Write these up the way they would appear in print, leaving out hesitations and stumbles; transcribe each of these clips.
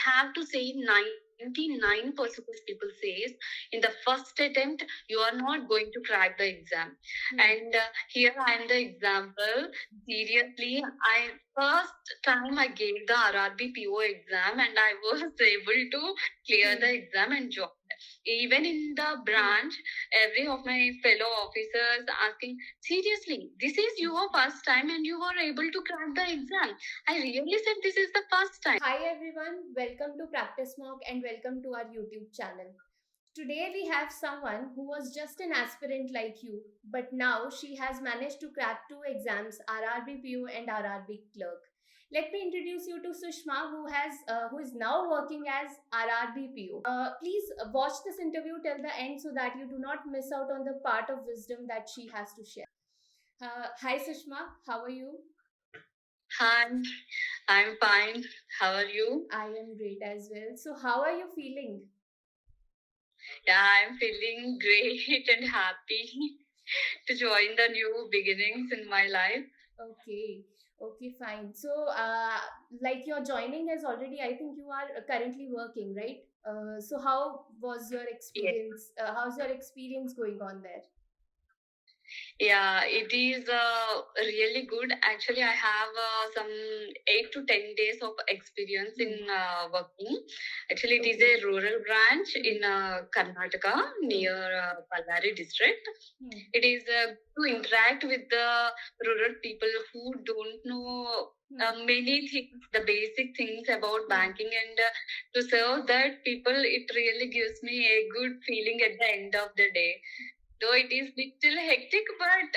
have to say 99% of people says in the first attempt you are not going to crack the exam. And here I am the example. Seriously, I first time I gave the RRB PO exam and I was able to clear the exam and join. Even in the branch, every of my fellow officers asking, seriously, this is your first time and you were able to crack the exam. I really said this is the first time. Hi everyone, welcome to PracticeMock and welcome to our YouTube channel. Today we have someone who was just an aspirant like you, but now she has managed to crack two exams, RRB PO and RRB Clerk. Let me introduce you to Sushma, who is now working as RRB PO. Please watch this interview till the end so that you do not miss out on the part of wisdom that she has to share. Hi Sushma, how are you? Hi, I'm fine. How are you? I am great as well. So, how are you feeling? Yeah, I'm feeling great and happy to join the new beginnings in my life. Okay, okay, fine. So, like your joining is already, I think you are currently working, right? So, how was your Yes. experience? How's your experience going on there? Yeah, it is really good. Actually, I have some 8 to 10 days of experience in working. Actually, it is Okay. a rural branch in Karnataka near Ballari district. It is to interact with the rural people who don't know many things, the basic things about banking, and to serve that people, it really gives me a good feeling at the end of the day. Though it is little hectic, but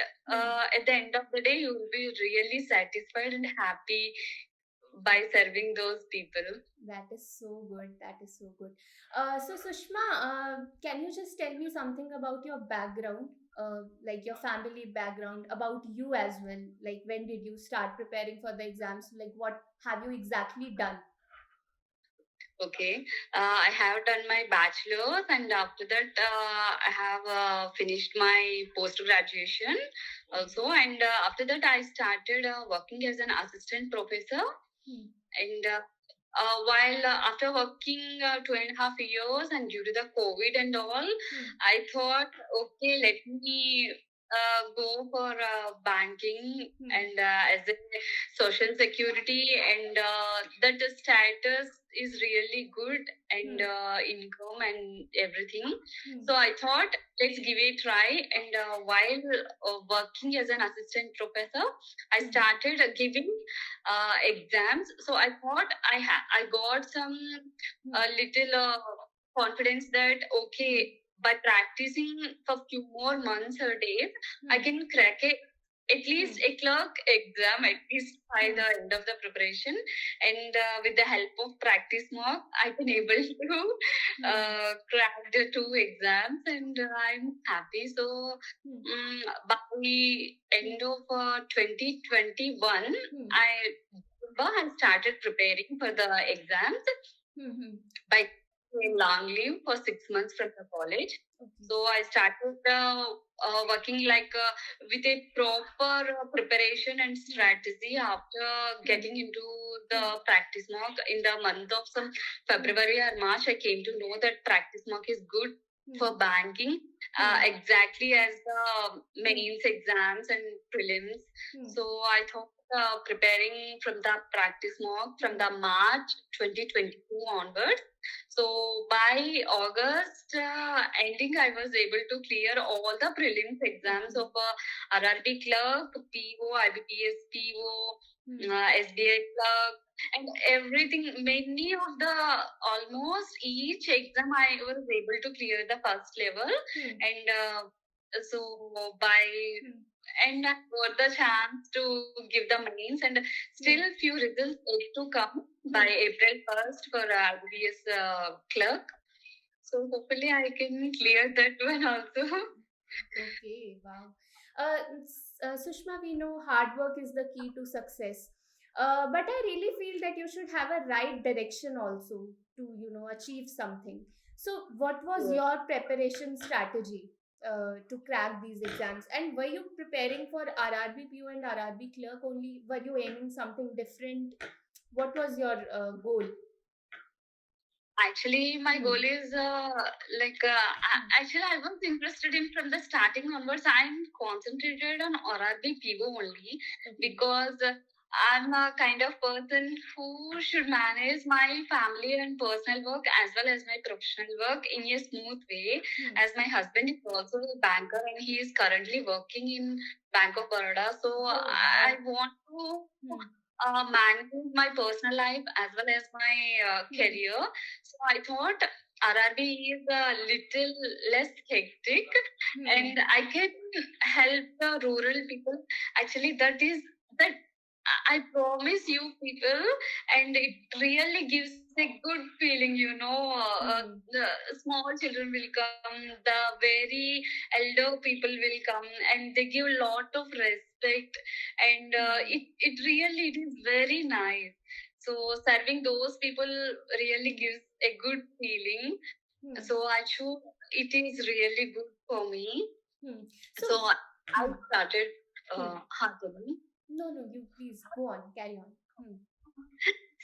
at the end of the day, you will be really satisfied and happy by serving those people. That is so good. That is so good. So, Sushma, can you just tell me something about your background, like your family background, about you as well? Like, when did you start preparing for the exams? Like, what have you exactly done? Okay, I have done my bachelor's, and after that, I have finished my post graduation also. And after that, I started working as an assistant professor. And while after working 2.5 years and due to the COVID and all, I thought, okay, let me go for banking and as a social security, and that the status is really good, and income and everything. So I thought, let's give it a try. And while working as an assistant professor, I started giving exams. So I thought I got some little confidence that okay, by practicing for few more months or days, I can crack it. At least a clerk exam, at least by the end of the preparation, and with the help of PracticeMock, I can able to crack the two exams, and I'm happy. So by end of 2021, I started preparing for the exams by taking long leave for 6 months from the college. So I started working like with a proper preparation and strategy after getting into the practice mock in the month of some February or March. I came to know that practice mock is good for banking, exactly as the mains exams and prelims. So I thought preparing from the practice mock from the March 2022 onwards. So by August ending, I was able to clear all the prelims exams of RRB Clerk, PO, IBPS PO, SBI Clerk, and everything. Many of the almost each exam I was able to clear the first level, and so by and I got the chance to give the mains, and still few results yet to come by April 1st for IBPS clerk. So hopefully I can clear that one also. Okay, wow. Sushma, we know hard work is the key to success. But I really feel that you should have a right direction also to, achieve something. So, what was your preparation strategy to crack these exams? And were you preparing for RRB PO and RRB Clerk only? Were you aiming something different? What was your goal? Actually, my goal is actually I was interested in from the starting onwards. I'm concentrated on RRB PO only because I'm a kind of person who should manage my family and personal work as well as my professional work in a smooth way. As my husband is also a banker and he is currently working in Bank of Baroda, so I want to manage my personal life as well as my career. So I thought RRB is a little less hectic and I can help the rural people. Actually, that I promise you people, and it really gives a good feeling, the small children will come, the very elder people will come, and they give a lot of respect, and it is very nice. So serving those people really gives a good feeling. So I choose it is really good for me. So I started hustling. No, you please go on, carry on.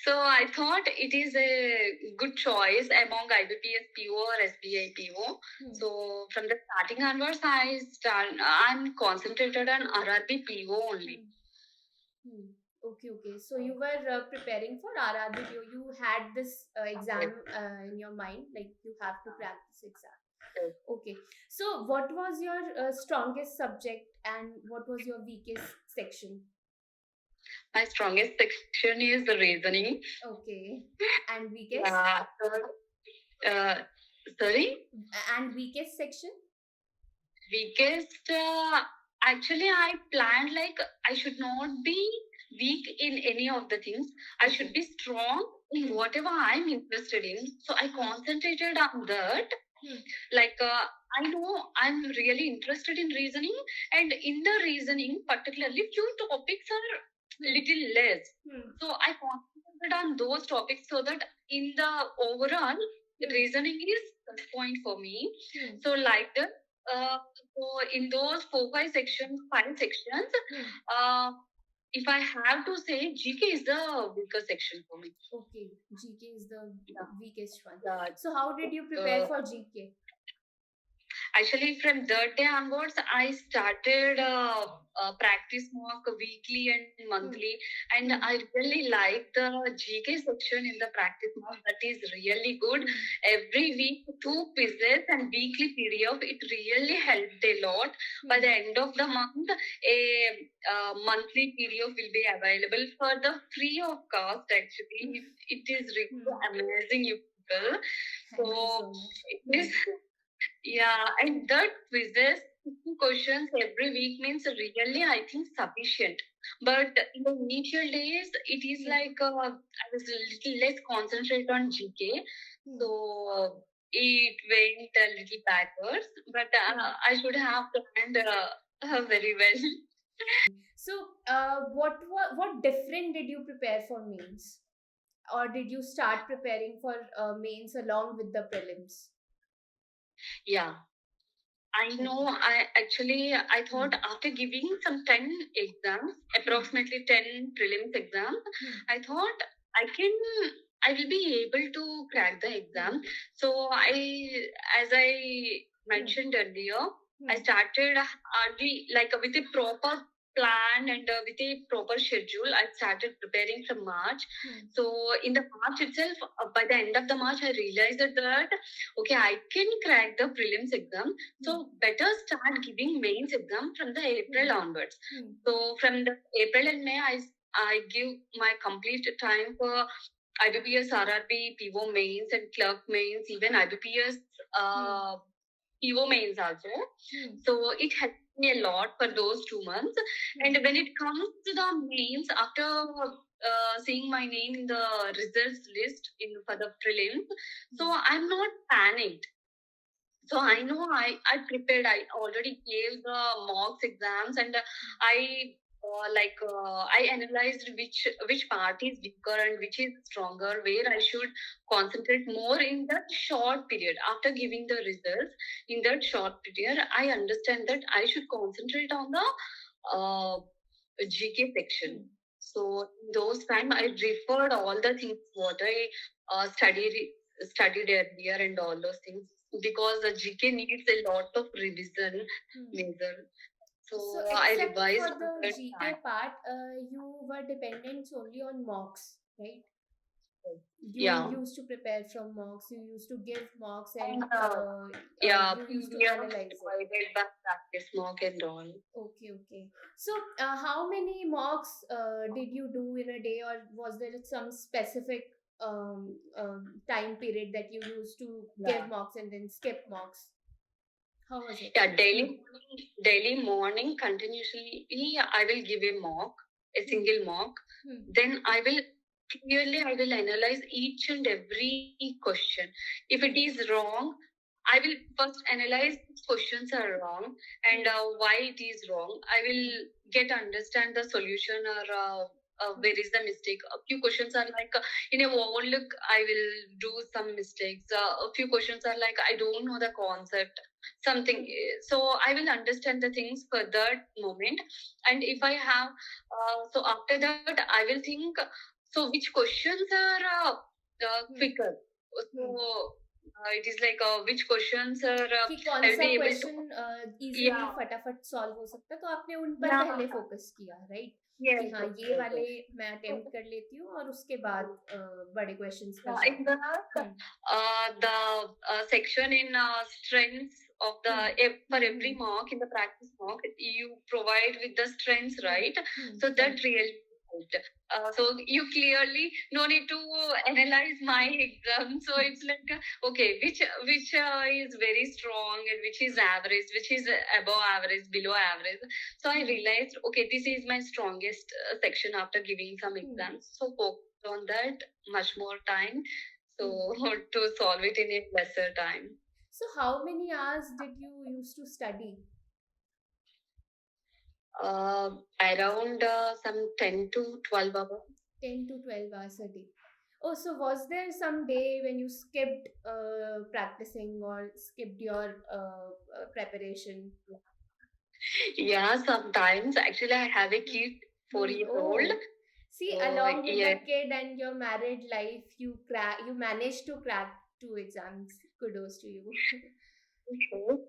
So I thought it is a good choice among IBPS PO or SBI PO. So from the starting onwards, I'm concentrated on RRB PO only. Okay. So you were preparing for RRB PO. You had this exam in your mind, like you have to crack this exam. Okay. So what was your strongest subject and what was your weakest section? My strongest section is the reasoning. Okay. And weakest? Sorry? And weakest section? Weakest, actually, I planned like I should not be weak in any of the things. I should be strong in whatever I'm interested in. So I concentrated on that. I know I'm really interested in reasoning, and in the reasoning, particularly, few topics are little less. So I concentrated on those topics so that in the overall, reasoning is plus point for me. So like that. So in those 5 sections, if I have to say, GK is the weaker section for me. Okay, GK is the weakest one. So how did you prepare for GK? Actually, from that day onwards, I started PracticeMock weekly and monthly, and I really like the GK section in the PracticeMock. That is really good. Every week, 2 quizzes and weekly PDF. It really helped a lot. By the end of the month, a monthly PDF will be available for the free of cost. Actually, it is really amazing, you people. So it is. Yeah, and that quizzes, 50 questions every week means really, I think, sufficient. But in the initial days, it is like I was a little less concentrated on GK. So it went a little backwards, but I should have planned very well. So, what different did you prepare for mains, or did you start preparing for mains along with the prelims? Yeah. I know. I thought after giving some 10 exams, approximately 10 prelims exams, I thought I will be able to crack the exam. So as I mentioned earlier, I started hardly like with a proper plan and with a proper schedule. I started preparing from March. So in the March itself, by the end of the March, I realized that okay, I can crack the prelims exam. So better start giving mains exam from the April onwards. So from the April and May, I give my complete time for IBPS, RRB, PO mains and clerk mains, even IBPS PO mains also. So it helped me a lot for those 2 months. And when it comes to the mains, after seeing my name in the results list for the prelims, so I'm not panicked. So I know I prepared. I already gave the mocks exams, and I analyzed which part is weaker and which is stronger, where I should concentrate more in that short period. After giving the results in that short period, I understand that I should concentrate on the GK section. So in those time, I referred all the things what I studied studied earlier and all those things, because the GK needs a lot of revision, major. So I except revised for the after GK that. part, you were dependent solely on mocks, right? You Yeah. used to prepare from mocks, you used to give mocks, And and yeah, you used to PDF analyze it. provided by PracticeMock and all. Okay, okay. So, how many mocks did you do in a day, or was there some specific time period that you used to Yeah. give mocks and then skip mocks? How was it? Yeah, daily morning continuously I will give a mock, a single mock. Then I will analyze each and every question. If it is wrong, I will first analyze which questions are wrong and why it is wrong. I will get understand the solution, or where is the mistake. A few questions are like in a overlook, I will do some mistakes. A few questions are like I don't know the concept, something. So I will understand the things for that moment. And if I have, so after that I will think, so which questions are quicker. So it is like which questions are कि कौन I will सा be able to. Question easily Yeah. फटाफट solve हो सकता है, तो आपने उन पर Yeah. पहले फोकस किया, राइट? Yes, कि हाँ, yes, ये yes, वाले yes. मैं अटेम्प्ट कर लेती हूँ और उसके बाद बड़े क्वेश्चंस पर In जाऊँ. the section in strengths of the for every mock in the practice mock, you provide with the strengths, right? So that really helped. So you clearly no need to analyze my exam. So it's like okay, which is very strong and which is average, which is above average, below average. So I realized, okay, this is my strongest section after giving some exams. So focus on that much more time. So to solve it in a lesser time. So how many hours did you used to study? Around some 10 to 12 hours. 10 to 12 hours a day. Oh, so was there some day when you skipped practicing or skipped your preparation? Yeah, sometimes actually I have a kid, 4 years old. Oh, see, So, along with yeah. the kid and your married life, you managed to crack 2 exams. Kudos to you. Okay.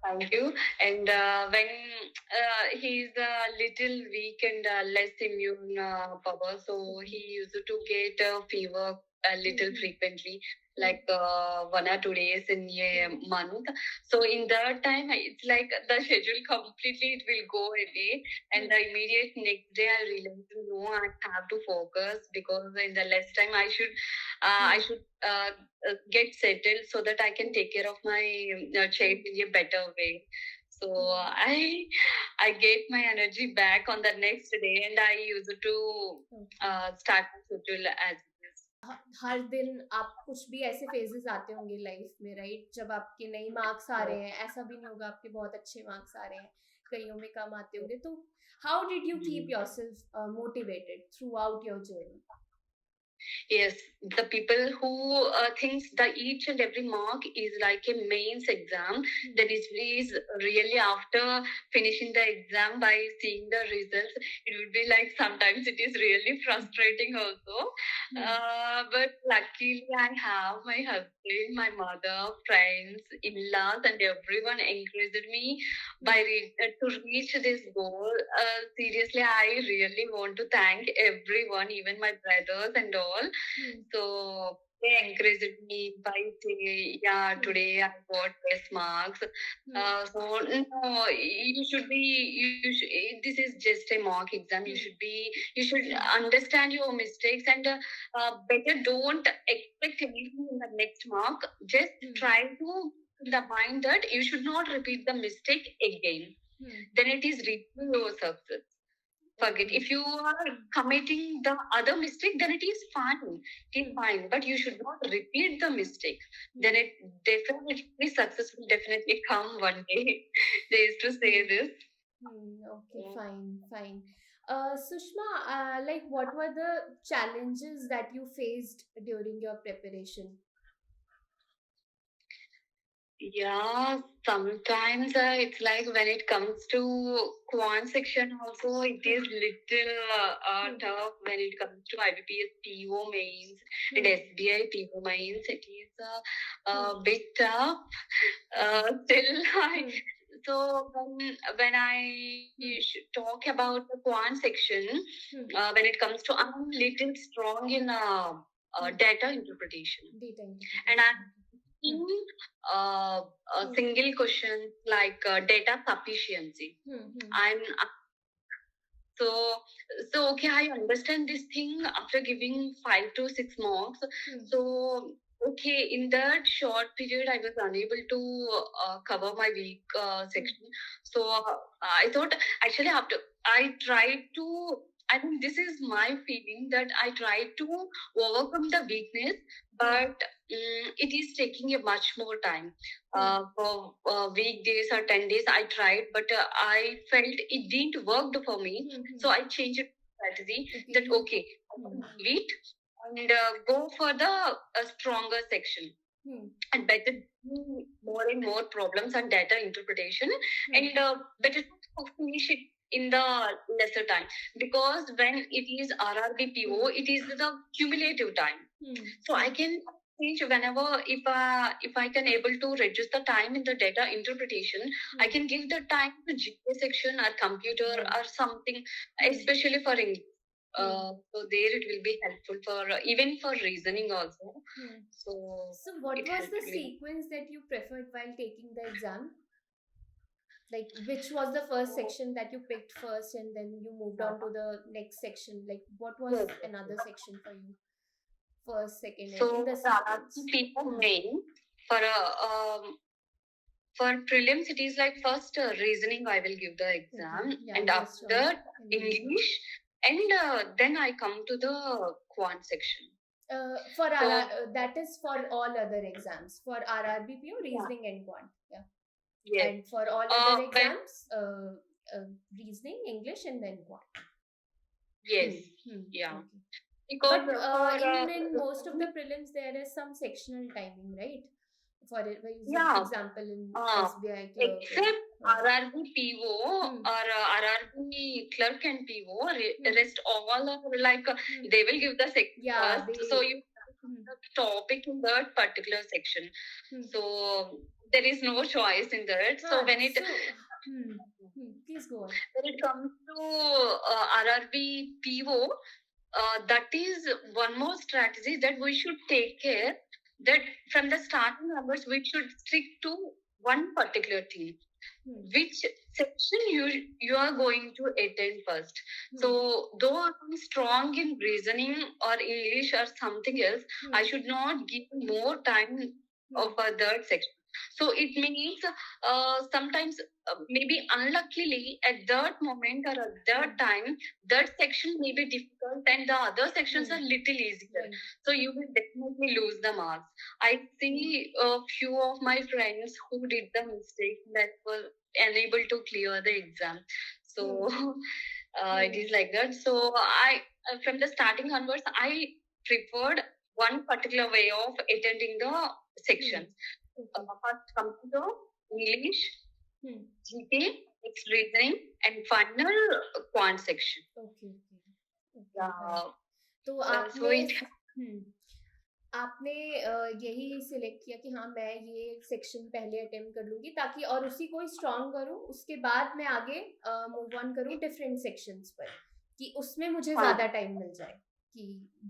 Thank you. And when he's a little weak and less immune power, so he used to get fever a little frequently, like 1 or 2 days in a month. So in that time, it's like the schedule completely it will go away, and the immediate next day I realized, no, I have to focus, because in the less time I should get settled so that I can take care of my child in a better way. So I get my energy back on the next day, and I used to start my schedule as it is. हर दिन आप कुछ भी ऐसे phases आते होंगे life में, right? जब आपके नए मार्क्स आ रहे हैं, ऐसा भी नहीं होगा आपके बहुत अच्छे मार्क्स आ रहे हैं, कईयों में कम आते होंगे. तो how did you keep yourself motivated through out your journey? Yes, the people who thinks that each and every mark is like a mains exam, then it is really after finishing the exam by seeing the results, it would be like sometimes it is really frustrating also. But luckily I have my husband, my mother, friends, in-laws, and everyone encouraged me to reach this goal. Seriously, I really want to thank everyone, even my brothers and all. So they encouraged me by saying, yeah, today I got best marks. So no, you should be, this is just a mock exam. You should understand your mistakes, and better don't expect anything in the next mark. Just try to the mind that you should not repeat the mistake again. Then it is really your success. Forget. If you are committing the other mistake, then it is fine. It is fine. But you should not repeat the mistake. Then it definitely success will definitely come one day. They used to say this. Okay, fine, fine. Sushma, like what were the challenges that you faced during your preparation? Yeah, sometimes it's like when it comes to quant section also, it is little tough when it comes to IBPS PO mains and SBI PO mains. It is a bit tough. Still, so when I should talk about the quant section, when it comes to, I'm little strong in data interpretation, and I'm in single question like data sufficiency. I'm so okay. I understand this thing after giving 5 to 6 marks. So okay, in that short period, I was unable to cover my weak section. So I thought actually after I tried to. I mean, this is my feeling that I tried to overcome the weakness, but it is taking a much more time. For weekdays or 10 days, I tried, but I felt it didn't work for me. So I changed strategy that okay, leave it and go for the stronger section and better do more and more problems and data interpretation and better to finish it in the lesser time, because when it is RRB PO, it is the cumulative time. So I can change whenever, if I can able to reduce the time in the data interpretation, I can give the time to GK section or computer or something, especially for English. So there it will be helpful for even for reasoning also. So what it was helped the me. sequence that you preferred while taking the exam? Like, which was the first section that you picked first, and then you moved on to the next section? Like, what was another section for you? First, second, and in the sequence. People main for a for prelims, it is like first reasoning I will give the exam, and after that English, and then I come to the quant section. That is for all other exams, for RRB PO, reasoning and quant. Yeah. Yes. And for all other exams, reasoning, English, and then quant. Yes. Yeah. Okay. Because But in most of the prelims, there is some sectional timing, right? For example, in SBI Clerk. Except RRB PO or RRB Clerk and PO, rest all are like they will give the section first. So you the topic in that particular section. So there is no choice in that. So when it please go on. When it comes to RRB PO, that is one more strategy that we should take care that from the starting numbers we should stick to one particular thing. Which section you are going to attend first. So though I'm strong in reasoning or English or something else, I should not give more time for that section. So it means sometimes maybe unluckily at that moment or at that time, that section may be difficult and the other sections are little easier. So you will definitely lose the marks. I see a few of my friends who did the mistake that were unable to clear the exam. So it is like that. So I, from the starting onwards, I preferred one particular way of attending the sections. First computer, English, GK, next reasoning, and final quant section. Okay. Yeah. तो आपने यही select किया कि हाँ मैं ये section पहले attempt कर लूंगी ताकि और उसी को स्ट्रॉन्ग करूँ, उसके बाद मैं आगे मूव ऑन करूँ डिफरेंट सेक्शंस पर, कि उसमें मुझे ज्यादा टाइम मिल जाए, कि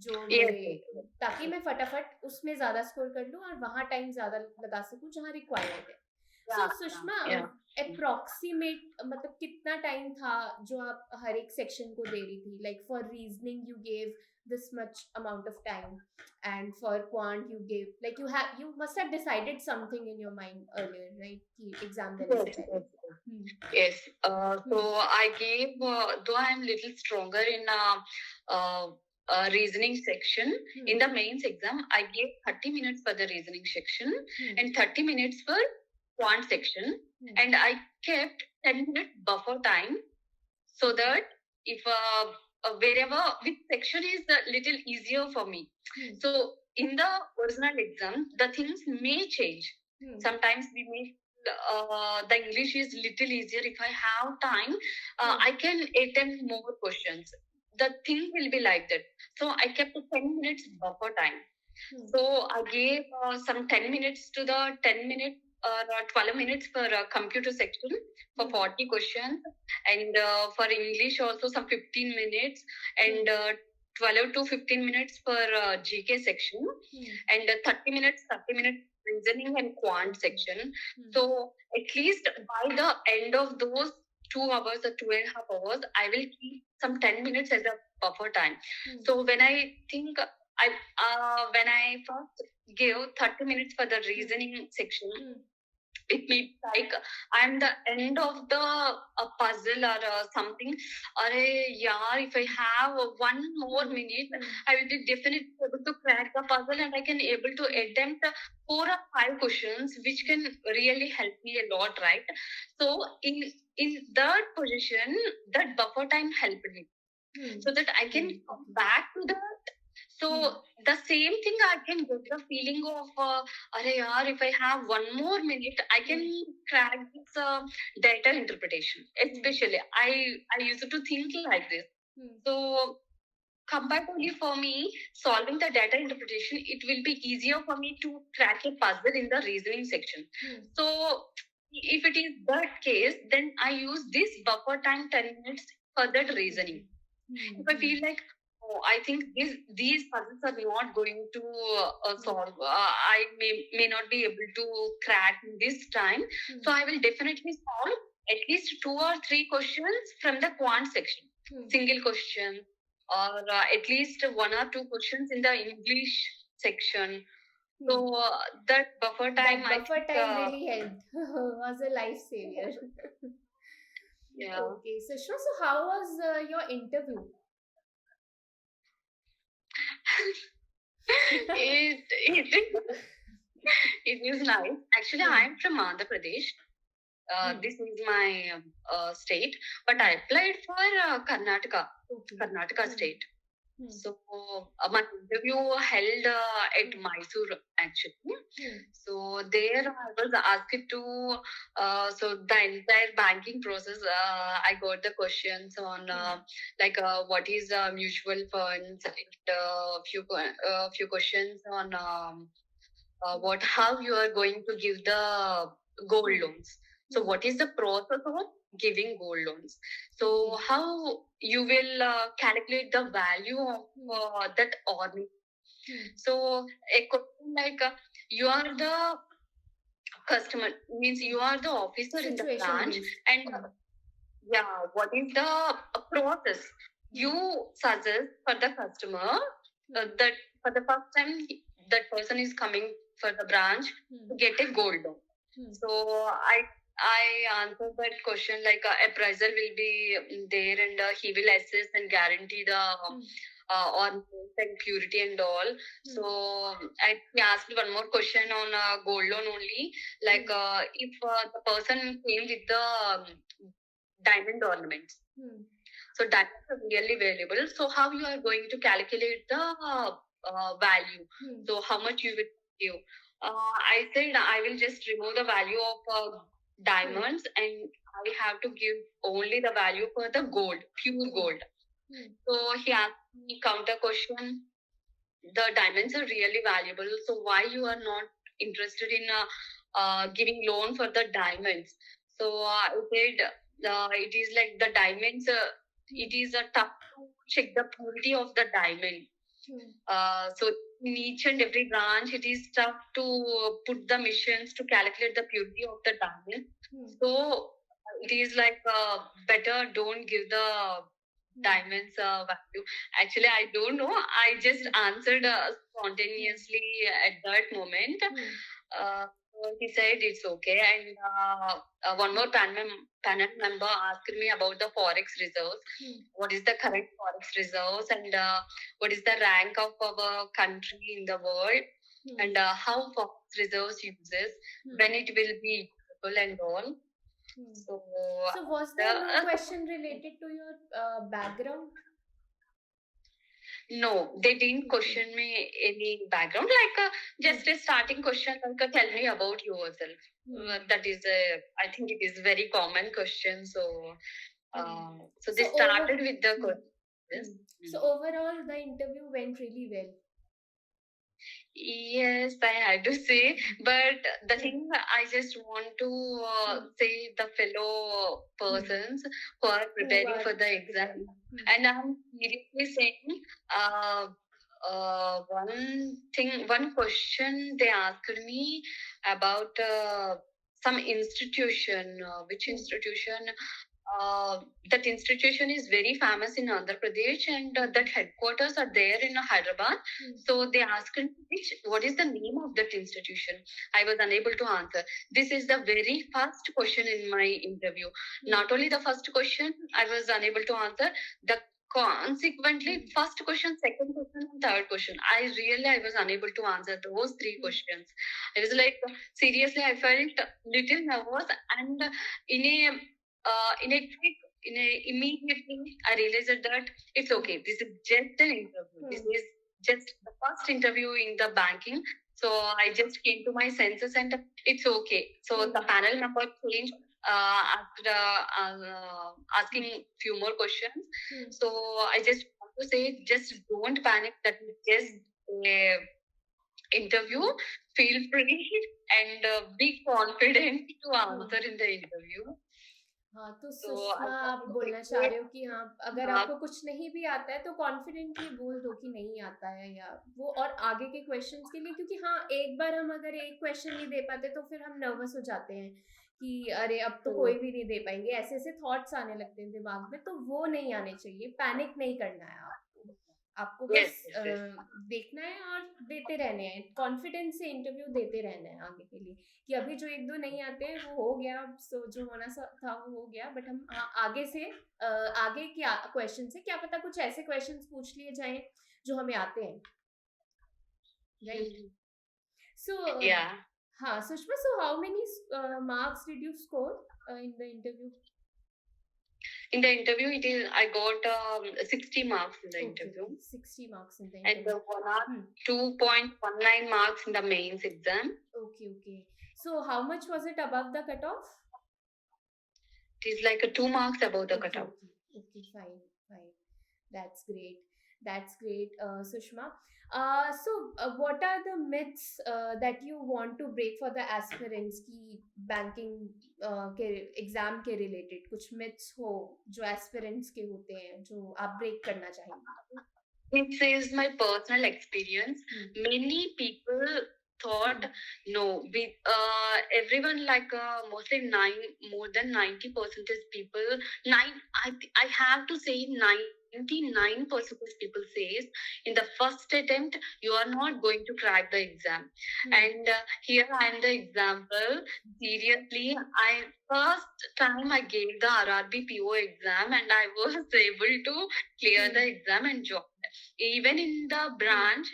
जो मेरे ताकि मैं फटाफट उसमें ज्यादा स्कोर कर लूँ और वहाँ टाइम ज्यादा लगा सकूँ जहाँ रिक्वायर्ड है. सो सुषमा, अप्रोक्सीमेट मतलब कितना टाइम था जो आप हर एक सेक्शन को दे रही थी? Like for reasoning you gave this much amount of time, and for quant you gave, like you must have decided something in your mind earlier, right? Ki exam dene se pehle. Yes. So I gave, though I am little stronger in reasoning section, in the mains exam, I gave 30 minutes for the reasoning section and 30 minutes for quant section, and I kept 10-minute buffer time so that if wherever which section is a little easier for me. So in the original exam, the things may change. Sometimes we make the English is little easier. If I have time, I can attempt more questions. The thing will be like that. So I kept a 10 minutes buffer time. So I gave some 10 minutes to the 10 minutes or 12 minutes for computer section for 40 questions, and for English also some 15 minutes, and 12 to 15 minutes for GK section, and 30 minutes reasoning and quant section. So at least by the end of those 2 hours or 2.5 hours, I will keep some 10 minutes as a buffer time. So when I think when I first gave 30 minutes for the reasoning section, it may be like I'm the end of the puzzle or something. If I have one more minute, I will be definitely able to crack the puzzle, and I can able to attempt 4 or 5 questions, which can really help me a lot, right? So in that position, that buffer time helped me, so that I can come back to the. So the same thing, I can get the feeling of, if I have one more minute, I can crack this data interpretation. Especially, I used to think like this. So comparatively for me, solving the data interpretation, it will be easier for me to crack a puzzle in the reasoning section. So if it is that case, then I use this buffer time 10 minutes for that reasoning. If I feel like, oh, I think these puzzles are not going to solve, I may not be able to crack in this time, so I will definitely solve at least 2 or 3 questions from the quant section, single question, or at least 1 or 2 questions in the English section. So that buffer time, Really helped. Was a lifesaver. yeah. Okay, so Sushma, so how was your interview? It is nice. Actually, I'm from Andhra Pradesh. This is my state, but I applied for Karnataka state. So my interview held at Mysore actually. So there I was asked to, so the entire banking process, I got the questions on what is mutual funds, and few questions on how you are going to give the gold loans. So what is the process of giving gold loans? So how you will calculate the value of that ornament? So a question like you are the customer, means you are the officer in the branch, and what is the process you suggest for the customer, that for the first time that person is coming for the branch to get a gold loan. So I answered that question like appraisal will be there, and he will assess and guarantee the ornament and purity and all. So he asked one more question on gold loan only, like if the person came with the diamond ornaments. So diamonds are really valuable. So how you are going to calculate the value? So how much you will give? I said I will just remove the value of diamonds, and I have to give only the value for the gold, pure gold. So he asked me counter question. The diamonds are really valuable. So why you are not interested in giving loan for the diamonds? So I said it is like the diamonds. It is a tough to check the purity of the diamond. So in each and every branch, it is tough to put the missions to calculate the purity of the diamond. So it is like better don't give the diamonds value. Actually, I don't know. I just answered spontaneously at that moment. So he said it's okay. And one more panel member asked me about the forex reserves. What is the current forex reserves, and what is the rank of our country in the world, and how forex reserves uses, when it will be useful and all. So was there no question related to your background? No, they didn't question me any background. Like just a starting question, like tell me about yourself. That is I think it is very common question. So, so they started with the question. So overall, the interview went really well. Yes, I had to say, but the thing I just want to say the fellow persons who are preparing for the exam, and I'm seriously saying, one question they asked me about some institution, which institution that institution is very famous in Andhra Pradesh, and that headquarters are there in Hyderabad. So they asked me what is the name of that institution. I was unable to answer. This is the very first question in my interview. Not only the first question, I was unable to answer. The consequently first question, second question, and third question. I was unable to answer those three questions. I was like seriously, I felt little nervous, and in a immediately I realized that it's okay. This is just an interview. This is just the first interview in the banking. So I just came to my senses and it's okay. So the panel number changed after asking few more questions. So I just want to say, just don't panic. That is just a interview. Feel free and be confident to answer in the interview. हाँ, तो सुषमा आप बोलना चाह रहे हो कि हाँ, अगर आपको कुछ नहीं भी आता है तो कॉन्फिडेंटली बोल दो कि नहीं आता है, या वो और आगे के क्वेश्चंस के लिए, क्योंकि हाँ, एक बार हम अगर एक क्वेश्चन नहीं दे पाते तो फिर हम नर्वस हो जाते हैं कि अरे अब तो कोई भी नहीं दे पाएंगे, ऐसे ऐसे थॉट्स आने लगते हैं दिमाग में, तो वो नहीं आने चाहिए, पैनिक नहीं करना है आपको, आपको बस देखना है और देते रहने हैं, कॉन्फिडेंस से इंटरव्यू देते रहना है आगे के लिए, कि अभी जो एक दो नहीं आते हैं वो हो गया, सो जो होना था वो हो गया, बट हम आगे से आगे क्या क्वेश्चन से क्या पता कुछ ऐसे क्वेश्चंस पूछ लिए जाएं जो हमें आते हैं, राइट? सो हाँ Sushma, so how many marks did you score in the interview? In the interview, I got 60 marks in the interview. 60 marks in the interview. And 2.19 marks in the mains exam. Okay. So how much was it above the cutoff? It is like 2 marks above the cutoff. Okay, fine. That's great, Sushma. So what are the myths that you want to break for the aspirants की banking के exam के related कुछ myths हो जो aspirants के होते हैं जो आप break करना चाहेंगे? This is my personal experience. Many people thought no, with everyone like mostly more than 90% people, I have to say 99% people says in the first attempt you are not going to crack the exam. And here I am the example. Seriously, first time I gave the RRB PO exam and I was able to clear the exam and join. Even in the branch,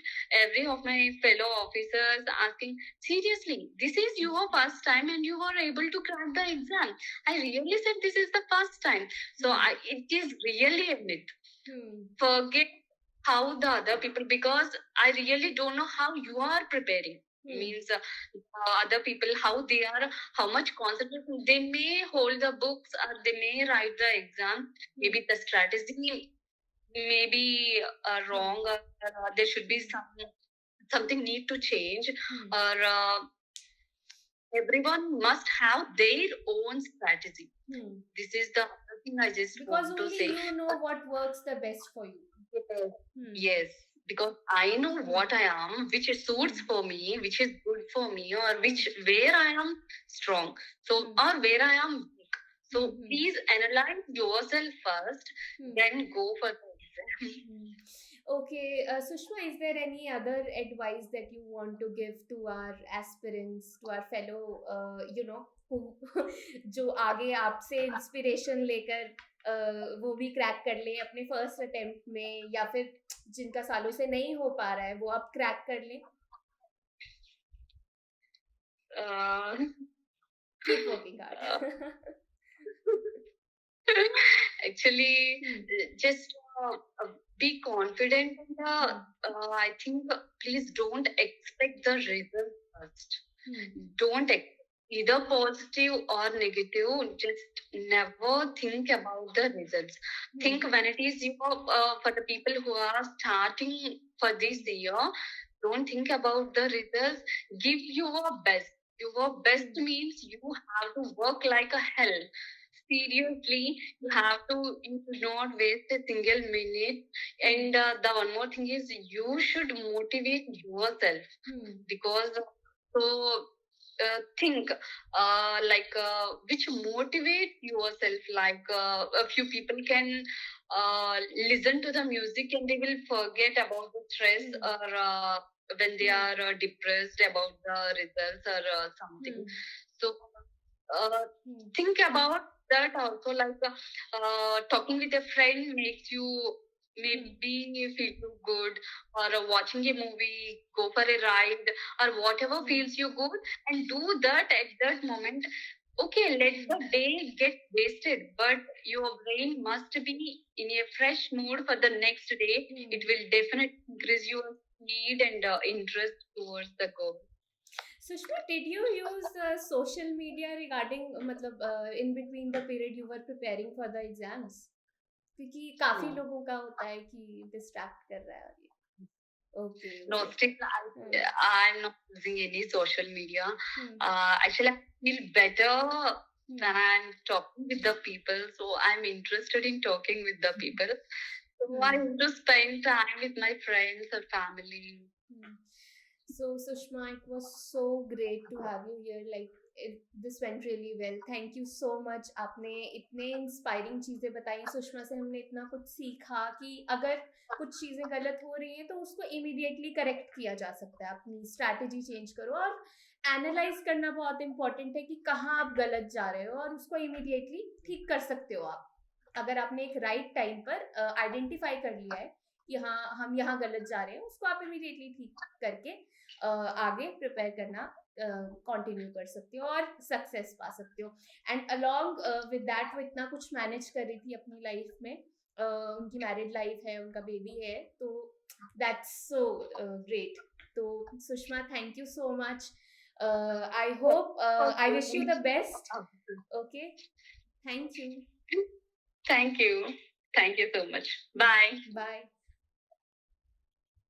every of my fellow officers asking, seriously, this is your first time and you are able to crack the exam. I really said this is the first time. So it is really a myth. Forget how the other people, because I really don't know how you are preparing. Means other people, how they are, how much concentration they may hold the books or they may write the exam. Maybe the strategy may be wrong, or there should be something need to change, or everyone must have their own strategy. This is the thing I just want to say. Because only you know what works the best for you. Yes, because I know what I am, which suits for me, which is good for me, or where I am strong, so or where I am weak. So please analyze yourself first, then go for the exam. Okay, Sushma, is there any other advice that you want to give to our aspirants, to our fellow, who जो आगे आपसे inspiration लेकर वो भी crack कर ले अपने first attempt में, या फिर जिनका सालों से नहीं हो पा रहा है वो आप क्रैक कर लें? Keep working hard. Actually, just be confident. I think please don't expect the result first. Don't either positive or negative. Just never think about the results. Think when it is for the people who are starting for this year. Don't think about the results. Give your best. Your best means you have to work like a hell. Seriously, you should not waste a single minute. And the one more thing is you should motivate yourself because think which motivate yourself. A few people can listen to the music and they will forget about the stress or when they are depressed about the results or something. So think about that also. Talking with a friend makes you maybe feel you good, or watching a movie, go for a ride, or whatever feels you good, and do that at that moment. Okay, let the day get wasted, but your brain must be in a fresh mood for the next day. It will definitely increase your speed and interest towards the goal. Sushma, did you use social media regarding in between the period you were preparing for the exams? क्योंकि काफी लोगों का होता है कि distract कर रहा है ये. Okay. No, still I'm not using any social media. Actually, I feel better when I'm talking with the people. So I'm interested in talking with the people. So I want to spend time with my friends or family. So Sushma, it was so great to have you here. This went really well. Thank you so much. आपने इतने inspiring चीजें बताई. सुषमा से हमने इतना कुछ सीखा कि अगर कुछ चीजें गलत हो रही हैं तो उसको इमीडिएटली करेक्ट किया जा सकता है. अपनी स्ट्रैटेजी चेंज करो और एनालाइज करना बहुत इंपॉर्टेंट है कि कहाँ आप गलत जा रहे हो और उसको इमीडिएटली ठीक कर सकते हो आप. अगर आपने एक राइट टाइम पर आइडेंटिफाई कर लिया है कि हाँ हम यहाँ गलत जा रहे हैं, उसको आप इमीडिएटली ठीक करके आगे प्रिपेयर करना कंटिन्यू कर सकते हो और सक्सेस पा सकते हो. एंड अलॉन्ग विद दैट वो इतना कुछ मैनेज कर रही थी अपनी लाइफ में. उनकी मैरिड लाइफ है, उनका बेबी है, तो दैट्स सो ग्रेट. तो Sushma, thank you so much. I hope I wish you the best. Okay, thank you. Thank you so much. Bye. Bye.